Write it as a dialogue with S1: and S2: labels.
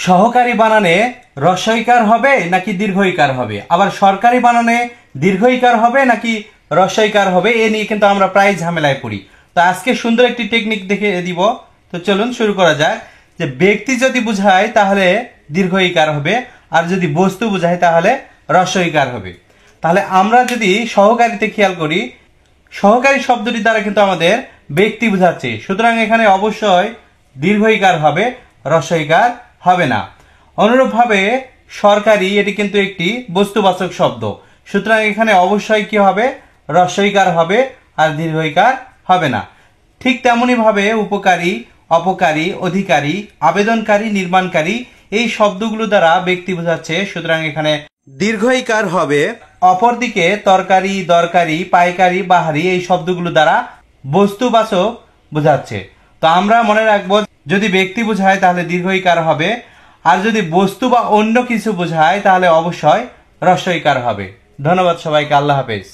S1: সহকারী বানানে রস্বইকার হবে নাকি দীর্ঘইকার হবে, আবার সরকারি বানানে দীর্ঘইকার হবে নাকি রস্বইকার হবে, এ নিয়ে কিন্তু আমরা প্রায় ঝামেলায় পড়ি। তো আজকে সুন্দর একটি টেকনিক দেখে দিব। তো চলুন শুরু করা যাক। যে ব্যক্তি যদি বোঝায় তাহলে দীর্ঘইকার হবে, আর যদি বস্তু বোঝায় তাহলে রস্বইকার হবে। তাহলে আমরা যদি সহকারীতে খেয়াল করি, সহকারী শব্দটি দ্বারা কিন্তু আমাদের ব্যক্তি বোঝাচ্ছে, সুতরাং এখানে অবশ্যই দীর্ঘইকার হবে, রস্বইকার হবে না। অনুরূপভাবে সরকারি, এটি কিন্তু একটি বস্তুবাচক শব্দ, সুতরাং এখানে অবশ্যই কি হবে, রস্বইকার হবে আর দীর্ঘইকার হবে না। ঠিক তেমনি ভাবে উপকারী, অপকারী, অধিকারী, আবেদনকারী, নির্মাণকারী এই শব্দগুলো দ্বারা ব্যক্তি বোঝাচ্ছে, সুতরাং এখানে দীর্ঘইকার হবে। অপরদিকে তরকারি, দরকারি, পাইকারি, বাহারি এই শব্দগুলো দ্বারা বস্তুবাচক বোঝাচ্ছে। তো আমরা মনে রাখবো, যদি ব্যক্তি বোঝায় তাহলে দীর্ঘইকার হবে, আর যদি বস্তু বা অন্য কিছু বোঝায় তাহলে অবশ্যই রস্বইকার হবে। ধন্যবাদ সবাইকে, আল্লাহ হাফেজ।